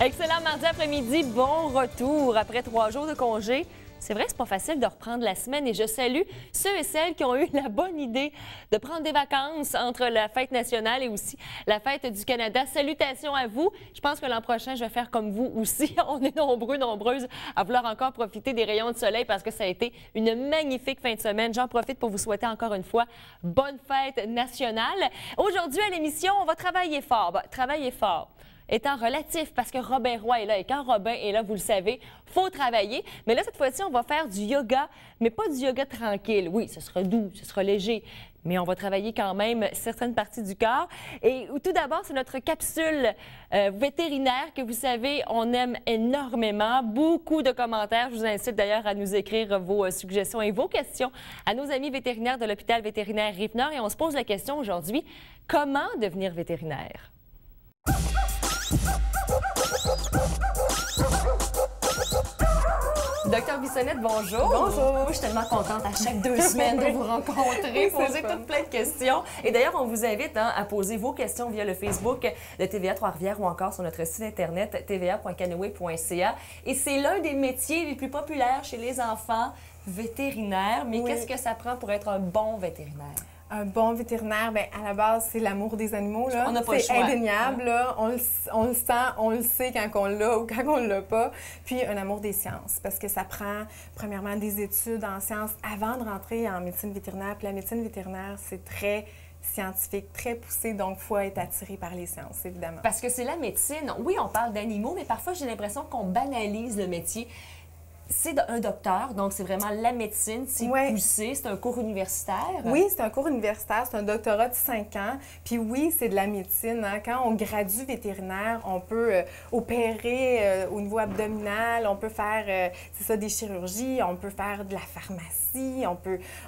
Excellent mardi après-midi, bon retour après 3 jours de congé. C'est vrai que c'est pas facile de reprendre la semaine et je salue ceux et celles qui ont eu la bonne idée de prendre des vacances entre la fête nationale et aussi la fête du Canada. Salutations à vous. Je pense que l'an prochain, je vais faire comme vous aussi. On est nombreux, nombreuses à vouloir encore profiter des rayons de soleil parce que ça a été une magnifique fin de semaine. J'en profite pour vous souhaiter encore une fois bonne fête nationale. Aujourd'hui à l'émission, on va travailler fort. Travailler fort étant relatif parce que Robin Roy est là. Et quand Robin est là, vous le savez, faut travailler. Mais là, cette fois-ci, on va faire du yoga, mais pas du yoga tranquille. Oui, ce sera doux, ce sera léger, mais on va travailler quand même certaines parties du corps. Et tout d'abord, c'est notre capsule vétérinaire que vous savez, on aime énormément. Beaucoup de commentaires. Je vous incite d'ailleurs à nous écrire vos suggestions et vos questions à nos amis vétérinaires de l'hôpital vétérinaire Rive-Nord. Et on se pose la question aujourd'hui, comment devenir vétérinaire? Docteur Bissonnette, bonjour. Bonjour. Je suis tellement contente à chaque 2 semaines de vous rencontrer, poser toutes plein de questions. Et d'ailleurs, on vous invite à poser vos questions via le Facebook de TVA Trois-Rivières ou encore sur notre site internet tva.canoe.ca. Et c'est l'un des métiers les plus populaires chez les enfants vétérinaires. Mais qu'est-ce que ça prend pour être un bon vétérinaire? Un bon vétérinaire, bien, à la base, c'est l'amour des animaux. Là. On n'a pas le choix. C'est indéniable. Là. On le sent, on le sait quand on l'a ou quand on ne l'a pas. Puis un amour des sciences, parce que ça prend, premièrement, des études en sciences avant de rentrer en médecine vétérinaire. Puis la médecine vétérinaire, c'est très scientifique, très poussé, donc il faut être attiré par les sciences, évidemment. Parce que c'est la médecine. Oui, on parle d'animaux, mais parfois, j'ai l'impression qu'on banalise le métier. C'est un docteur, donc c'est vraiment la médecine, c'est poussé, c'est un cours universitaire. Oui, c'est un cours universitaire, c'est un doctorat de 5 ans. Puis oui, c'est de la médecine. Hein. Quand on gradue vétérinaire, on peut opérer au niveau abdominal, on peut faire, des chirurgies, on peut faire de la pharmacie,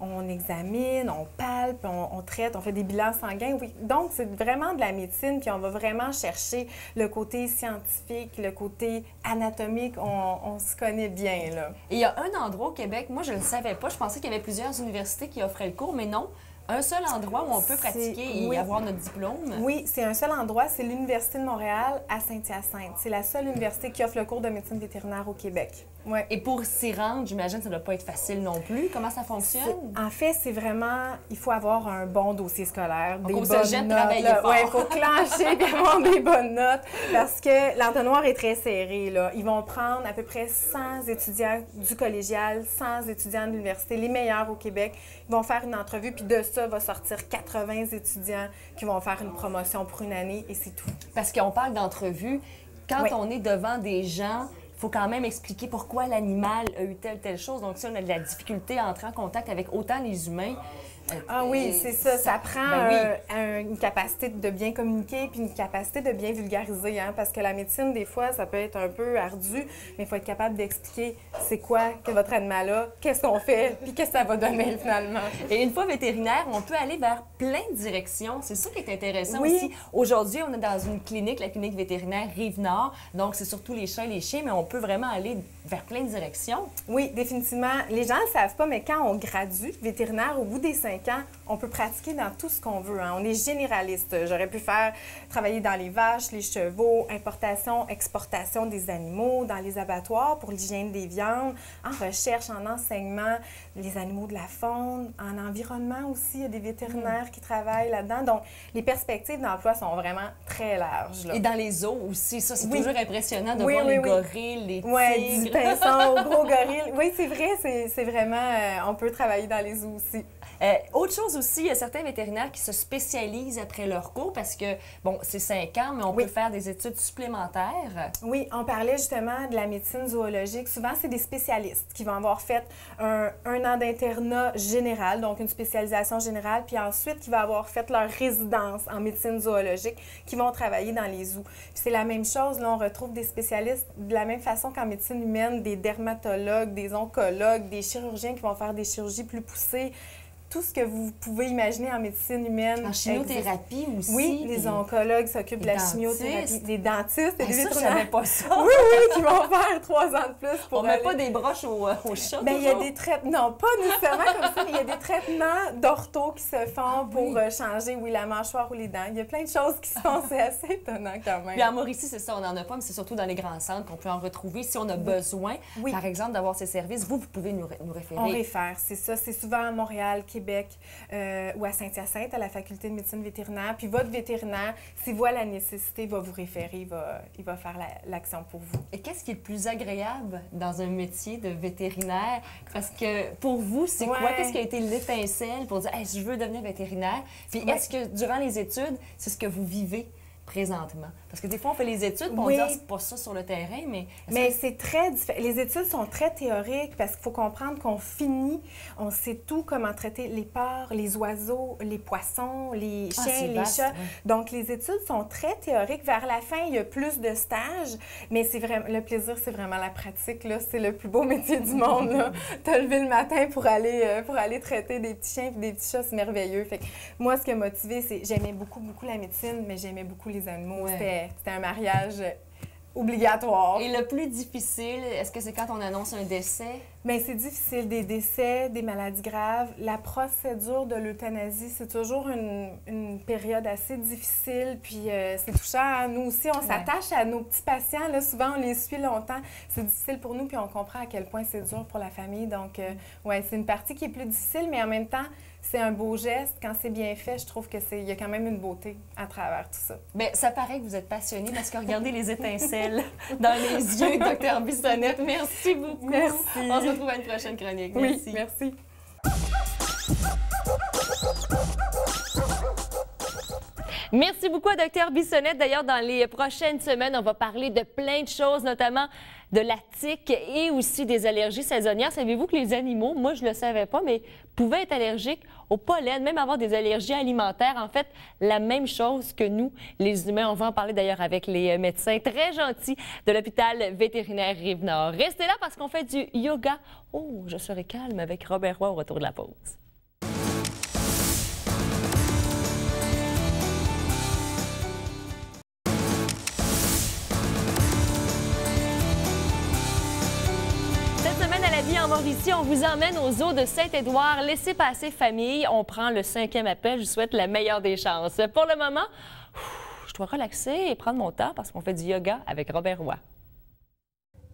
on examine, on palpe, on traite, on fait des bilans sanguins. Oui. Donc, c'est vraiment de la médecine, puis on va vraiment chercher le côté scientifique, le côté anatomique, on se connaît bien. Là. Et il y a un endroit au Québec, moi je ne le savais pas, je pensais qu'il y avait plusieurs universités qui offraient le cours, mais non. Un seul endroit où on peut pratiquer et avoir notre diplôme? Oui, c'est un seul endroit, c'est l'Université de Montréal à Saint-Hyacinthe. C'est la seule université qui offre le cours de médecine vétérinaire au Québec. Ouais. Et pour s'y rendre, j'imagine que ça ne doit pas être facile non plus. Comment ça fonctionne? En fait, c'est vraiment, il faut avoir un bon dossier scolaire, donc, des bonnes notes. Travailler fort. Oui, il faut clencher et avoir des bonnes notes parce que l'entonnoir est très serré. Là. Ils vont prendre à peu près 100 étudiants du collégial, 100 étudiants de l'université, les meilleurs au Québec. Ils vont faire une entrevue, puis de ça va sortir 80 étudiants qui vont faire une promotion pour une année et c'est tout. Parce qu'on parle d'entrevue, quand on est devant des gens, il faut quand même expliquer pourquoi l'animal a eu telle chose. Donc, si on a de la difficulté à entrer en contact avec autant les humains... Ah oui, c'est ça. Ça prend une capacité de bien communiquer puis une capacité de bien vulgariser. Hein, parce que la médecine, des fois, ça peut être un peu ardu, mais il faut être capable d'expliquer c'est quoi que votre animal a, qu'est-ce qu'on fait, puis qu'est-ce que ça va donner finalement. Et une fois vétérinaire, on peut aller vers plein de directions. C'est ça qui est intéressant aussi. Aujourd'hui, on est dans une clinique, la clinique vétérinaire Rive-Nord. Donc, c'est surtout les chats et les chiens, mais on peut vraiment aller vers plein de directions. Oui, définitivement. Les gens ne le savent pas, mais quand on gradue vétérinaire, au bout des 5 ans, on peut pratiquer dans tout ce qu'on veut. Hein. On est généraliste. J'aurais pu travailler dans les vaches, les chevaux, importation, exportation des animaux, dans les abattoirs pour l'hygiène des viandes, en recherche, en enseignement, les animaux de la faune, en environnement aussi. Il y a des vétérinaires qui travaillent là-dedans. Donc, les perspectives d'emploi sont vraiment très larges. Là. Et dans les zoos aussi. Ça, c'est toujours impressionnant de voir les gorilles, les tigres. Du pinson, gros gorille. Oui, c'est vrai. C'est vraiment... on peut travailler dans les zoos aussi. Autre chose aussi, il y a certains vétérinaires qui se spécialisent après leur cours parce que, bon, c'est 5 ans, mais on peut faire des études supplémentaires. Oui, on parlait justement de la médecine zoologique. Souvent, c'est des spécialistes qui vont avoir fait un an d'internat général, donc une spécialisation générale, puis ensuite qui vont avoir fait leur résidence en médecine zoologique, qui vont travailler dans les zoos. Puis c'est la même chose, là, on retrouve des spécialistes de la même façon qu'en médecine humaine, des dermatologues, des oncologues, des chirurgiens qui vont faire des chirurgies plus poussées. tout ce que vous pouvez imaginer en médecine humaine. En chimiothérapie aussi. Oui, les oncologues s'occupent de la chimiothérapie. Les dentistes et les ça, je vétérinaires. savais pas ça. Oui, oui, qui vont faire 3 ans de plus pour On met pas des broches au chat, il y a des traitements, non, pas nécessairement comme ça, mais il y a des traitements d'ortho qui se font pour changer, la mâchoire ou les dents. Il y a plein de choses qui se font, c'est assez étonnant quand même. Puis en Mauricie, c'est ça, on n'en a pas, mais c'est surtout dans les grands centres qu'on peut en retrouver. Si on a besoin, par exemple, d'avoir ces services, vous pouvez nous référer. On réfère, c'est ça. C'est souvent à Montréal, Québec ou à Saint-Hyacinthe, à la faculté de médecine vétérinaire. Puis votre vétérinaire, s'il voit la nécessité, va vous référer, il va faire l'action pour vous. Et qu'est-ce qui est le plus agréable dans un métier de vétérinaire? Parce que pour vous, c'est quoi? Qu'est-ce qui a été l'étincelle pour dire hey, « je veux devenir vétérinaire ». Puis est-ce que durant les études, c'est ce que vous vivez présentement? Parce que des fois, on fait les études, puis on dit c'est pas ça sur le terrain, mais... Mais c'est très différent. Les études sont très théoriques parce qu'il faut comprendre qu'on finit, on sait tout comment traiter les porcs, les oiseaux, les poissons, les chiens, les chats. Donc, les études sont très théoriques. Vers la fin, il y a plus de stages, mais c'est vraiment le plaisir, c'est vraiment la pratique. C'est le plus beau métier du monde. Te lever le matin pour aller traiter des petits chiens et des petits chats, c'est merveilleux. Fait que moi, ce qui m'a motivée, c'est j'aimais beaucoup, beaucoup la médecine, mais j'aimais beaucoup les animaux. C'était un mariage obligatoire. Et le plus difficile, est-ce que c'est quand on annonce un décès? Bien, c'est difficile. Des décès, des maladies graves. La procédure de l'euthanasie, c'est toujours une période assez difficile. Puis c'est touchant à nous aussi. On s'attache à nos petits patients. Là, souvent, on les suit longtemps. C'est difficile pour nous, puis on comprend à quel point c'est dur pour la famille. Donc, c'est une partie qui est plus difficile, mais en même temps, c'est un beau geste. Quand c'est bien fait, je trouve qu'il y a quand même une beauté à travers tout ça. Bien, ça paraît que vous êtes passionné parce que regardez les étincelles dans les yeux, Dr Bissonnette. Merci beaucoup. Merci. On se retrouve à une prochaine chronique. Merci. Oui, merci. Merci beaucoup à Dr Bissonnette. D'ailleurs, dans les prochaines semaines, on va parler de plein de choses, notamment de la tique et aussi des allergies saisonnières. Savez-vous que les animaux, moi je ne le savais pas, mais pouvaient être allergiques au pollen, même avoir des allergies alimentaires. En fait, la même chose que nous, les humains. On va en parler d'ailleurs avec les médecins très gentils de l'hôpital vétérinaire Rive-Nord. Restez là parce qu'on fait du yoga. Oh, je serai calme avec Robert Roy au retour de la pause. En Mauricie, on vous emmène aux eaux de Saint-Édouard. Laissez passer famille. On prend le 5e appel. Je vous souhaite la meilleure des chances. Pour le moment, je dois relaxer et prendre mon temps parce qu'on fait du yoga avec Robert Roy.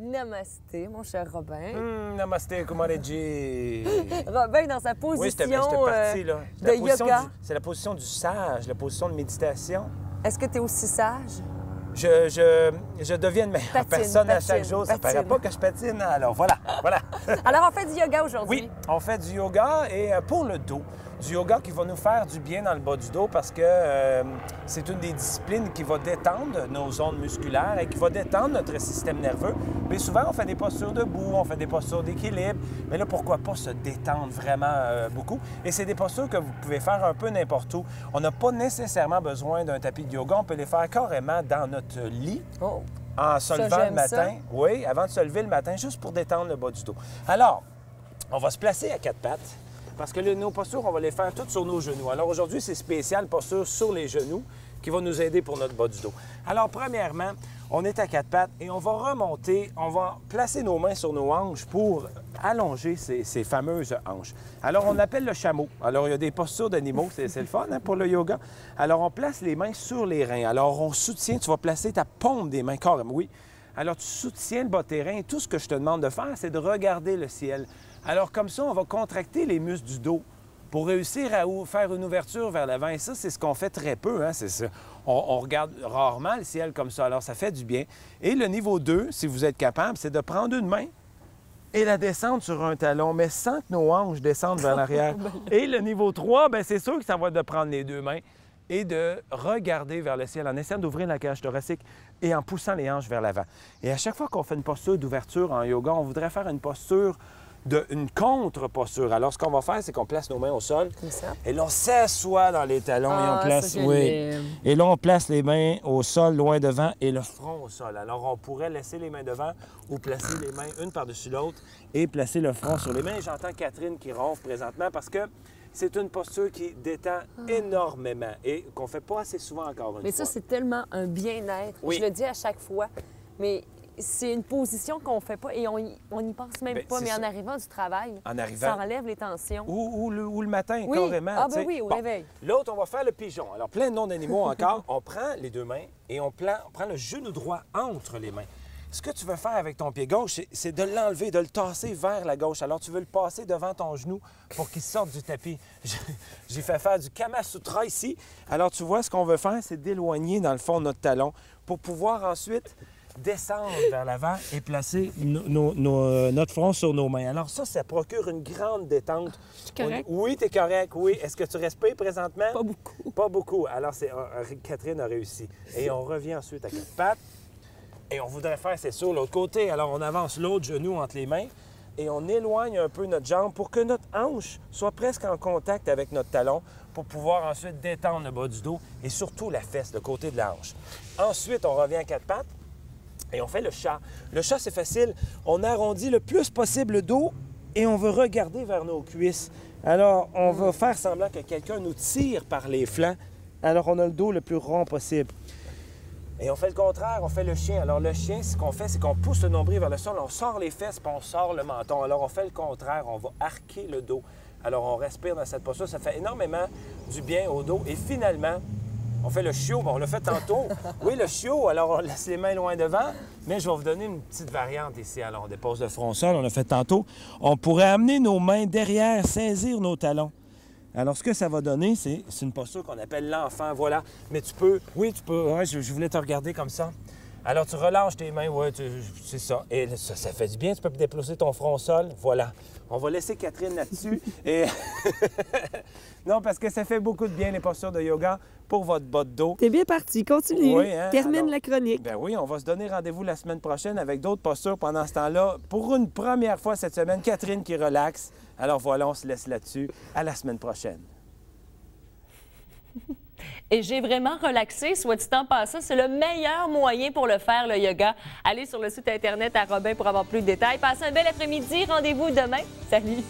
Namasté, mon cher Robin. Namasté, Kumareji. Robin, dans sa position oui, j'étais parti, là. de yoga. C'est la position du sage, la position de méditation. Est-ce que tu es aussi sage? Je deviens une meilleure personne à chaque jour. Ça ne paraît pas que je patine. Alors, voilà. Alors, on fait du yoga aujourd'hui? Oui, on fait du yoga et pour le dos. Du yoga qui va nous faire du bien dans le bas du dos parce que c'est une des disciplines qui va détendre nos zones musculaires et qui va détendre notre système nerveux. Mais souvent, on fait des postures debout, on fait des postures d'équilibre. Mais là, pourquoi pas se détendre vraiment beaucoup? Et c'est des postures que vous pouvez faire un peu n'importe où. On n'a pas nécessairement besoin d'un tapis de yoga. On peut les faire carrément dans notre lit. Oh. En se levant le matin. Ça. Oui, avant de se lever le matin, juste pour détendre le bas du dos. Alors, on va se placer à 4 pattes. Parce que nos postures, on va les faire toutes sur nos genoux. Alors aujourd'hui, c'est spécial, posture sur les genoux, qui va nous aider pour notre bas du dos. Alors premièrement, on est à 4 pattes et on va remonter, on va placer nos mains sur nos hanches pour allonger ces fameuses hanches. Alors on appelle le chameau. Alors il y a des postures d'animaux, c'est le fun pour le yoga. Alors on place les mains sur les reins. Alors on soutient, tu vas placer ta paume des mains carrément, oui. Alors tu soutiens le bas de tes reins et tout ce que je te demande de faire, c'est de regarder le ciel. Alors, comme ça, on va contracter les muscles du dos pour réussir à faire une ouverture vers l'avant. Et ça, c'est ce qu'on fait très peu, hein, c'est ça. On regarde rarement le ciel comme ça, alors ça fait du bien. Et le niveau 2, si vous êtes capable, c'est de prendre une main et la descendre sur un talon, mais sans que nos hanches descendent vers l'arrière. Et le niveau 3, bien, c'est sûr que ça va être de prendre les 2 mains et de regarder vers le ciel en essayant d'ouvrir la cage thoracique et en poussant les hanches vers l'avant. Et à chaque fois qu'on fait une posture d'ouverture en yoga, on voudrait faire une posture d'une contre-posture. Alors, ce qu'on va faire, c'est qu'on place nos mains au sol. Comme ça. Et là, on s'assoit dans les talons et on place... ça, je l'aime. Et là, on place les mains au sol, loin devant, et le front au sol. Alors, on pourrait laisser les mains devant ou placer les mains une par-dessus l'autre et placer le front sur les mains. J'entends Catherine qui ronfle présentement parce que c'est une posture qui détend énormément et qu'on ne fait pas assez souvent encore une Mais fois. ça, c'est tellement un bien-être. Oui. Je le dis à chaque fois. Mais c'est une position qu'on fait pas et on n'y pense même Bien, pas. c'est Mais en ça. arrivant du travail, En arrivant. ça enlève les tensions. Ou le matin, Oui. carrément. Ah, tu ben sais. oui, au réveil. L'autre, on va faire le pigeon. Alors, plein de noms d'animaux encore. On prend les deux mains et on prend le genou droit entre les mains. Ce que tu veux faire avec ton pied gauche, c'est de l'enlever, de le tasser vers la gauche. Alors, tu veux le passer devant ton genou pour qu'il sorte du tapis. J'ai fait faire du Kama Sutra ici. Alors, tu vois, ce qu'on veut faire, c'est d'éloigner, dans le fond, notre talon pour pouvoir ensuite descendre vers l'avant et placer notre front sur nos mains. Alors ça procure une grande détente. correct? Oui, tu es correct, oui. Est-ce que tu respires présentement? Pas beaucoup. Pas beaucoup. Alors, Catherine a réussi. Et on revient ensuite à quatre pattes. Et on voudrait faire, c'est sûr, l'autre côté. Alors, on avance l'autre genou entre les mains et on éloigne un peu notre jambe pour que notre hanche soit presque en contact avec notre talon pour pouvoir ensuite détendre le bas du dos et surtout la fesse, le côté de la hanche. Ensuite, on revient à quatre pattes. Et on fait le chat. Le chat, c'est facile. On arrondit le plus possible le dos et on veut regarder vers nos cuisses. Alors, on va faire semblant que quelqu'un nous tire par les flancs. Alors, on a le dos le plus rond possible. Et on fait le contraire, on fait le chien. Alors, le chien, ce qu'on fait, c'est qu'on pousse le nombril vers le sol, on sort les fesses, puis on sort le menton. Alors, on fait le contraire, on va arquer le dos. Alors, on respire dans cette posture. Ça fait énormément du bien au dos. Et finalement, on fait le chiot. Bon, on l'a fait tantôt. Oui, le chiot. Alors, on laisse les mains loin devant. Mais je vais vous donner une petite variante ici. Alors, on dépose le front au sol. On l'a fait tantôt. On pourrait amener nos mains derrière, saisir nos talons. Alors, ce que ça va donner, c'est une posture qu'on appelle l'enfant. Voilà. Mais tu peux... Oui, tu peux... Ouais, je voulais te regarder comme ça. Alors, tu relâches tes mains. Oui, c'est ça. Et ça fait du bien. Tu peux déplacer ton front au sol. Voilà. On va laisser Catherine là-dessus. Et... non, parce que ça fait beaucoup de bien, les postures de yoga, pour votre bas de dos. T'es bien parti, continue. Oui, hein? Termine Alors, la chronique. Ben oui, on va se donner rendez-vous la semaine prochaine avec d'autres postures pendant ce temps-là. Pour une première fois cette semaine, Catherine qui relaxe. Alors voilà, on se laisse là-dessus. À la semaine prochaine. Et j'ai vraiment relaxé, soit dit en passant. C'est le meilleur moyen pour le faire, le yoga. Allez sur le site Internet à Robin pour avoir plus de détails. Passez un bel après-midi. Rendez-vous demain. Salut!